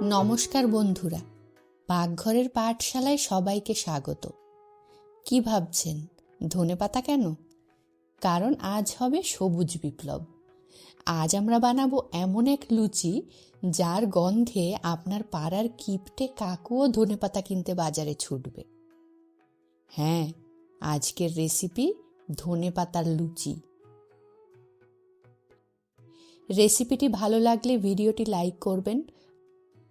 নমস্কার বন্ধুরা, পাকঘরের পাঠশালায় সবাইকে স্বাগত। কি ভাবছেন ধনেপাতা কেন? কারণ আজ হবে সবুজ বিপ্লব। আজ আমরা বানাবো এমন এক লুচি যার গন্ধে আপনার পাড়ার কিপটে কাকুও ধনেপাতা কিনতে বাজারে ছুটবে। হ্যাঁ, আজকের রেসিপি ধনেপাতার লুচি। রেসিপিটি ভালো লাগলে ভিডিওটি লাইক করবেন।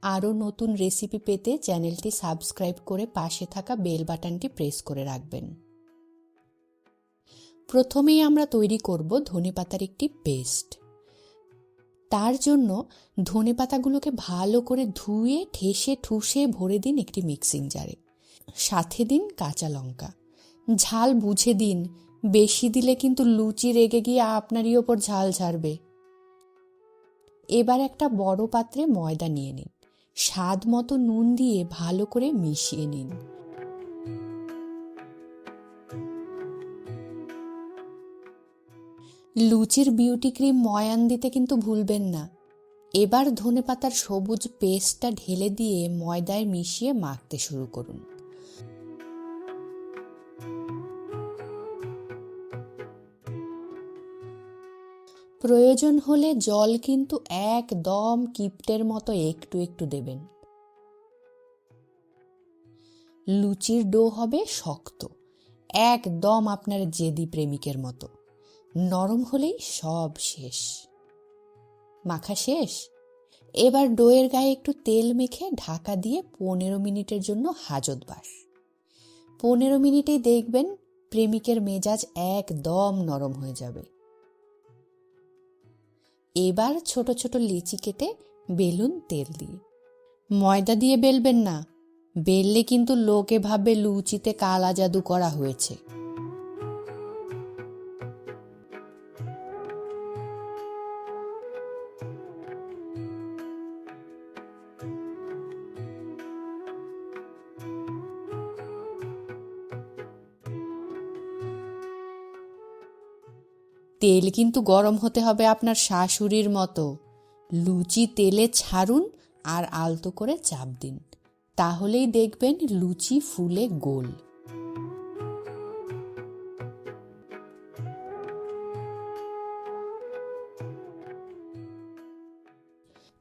আরও নতুন রেসিপি পেতে চ্যানেলটি সাবস্ক্রাইব করে পাশে থাকা বেল বাটনটি প্রেস করে রাখবেন। প্রথমেই আমরা তৈরি করব ধনেপাতার একটি পেস্ট। তার জন্য ধনেপাতাগুলোকে ভালো করে ধুয়ে ঠেসে ঠুসে ভরে দিন একটি মিক্সিং জারে। সাথে দিন কাঁচা লঙ্কা। ঝাল বুঝে দিন, বেশি দিলে কিন্তু লুচি রেগে গিয়ে আপনারই ওপর ঝাল ছাড়বে। এবার একটা বড় পাত্রে ময়দা নিয়ে নিন। স্বাদ মতো নুন দিয়ে ভালো করে মিশিয়ে নিন। লুচির বিউটি ক্রিম ময়ান দিতে কিন্তু ভুলবেন না। এবার ধনেপাতার সবুজ পেস্টটা ঢেলে দিয়ে ময়দায় মিশিয়ে মাখতে শুরু করুন। প্রয়োজন হলে জল কিন্তু একদম কিপ্টের মতো একটু একটু দেবেন। লুচির ডো হবে শক্ত, একদম আপনার জেদি প্রেমিকের মতো। নরম হলেই সব শেষ। মাখা শেষ। এবার ডোয়ের গায়ে একটু তেল মেখে ঢাকা দিয়ে 15 মিনিটের জন্য হাজত বাস। 15 মিনিটেই দেখবেন প্রেমিকের মেজাজ একদম নরম হয়ে যাবে। এবার ছোট ছোট লিচি কেটে বেলুন তেল দিয়ে। ময়দা দিয়ে বেলবেন না, বেললে কিন্তু লোকে ভাববে লুচিতে কালা জাদু করা হয়েছে। তেল কিন্তু গরম হতে হবে আপনার শাশুড়ির মতো। লুচি তেলে ছাড়ুন আর আলতো করে চাপ দিন, তাহলেই দেখবেন লুচি ফুলে গোল।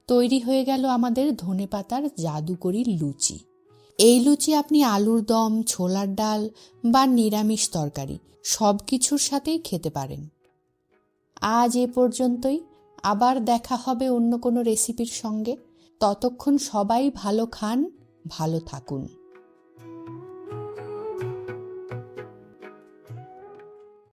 তৈরি হয়ে গেল আমাদের ধনেপাতার জাদুকরি লুচি। এই লুচি আপনি আলুর দম, ছোলার ডাল বা নিরামিষ তরকারি সব কিছুর সাথেই খেতে পারেন। আজ এ পর্যন্তই। আবার দেখা হবে অন্য কোনো রেসিপির সঙ্গে। ততক্ষণ সবাই ভালো খান, ভালো থাকুন।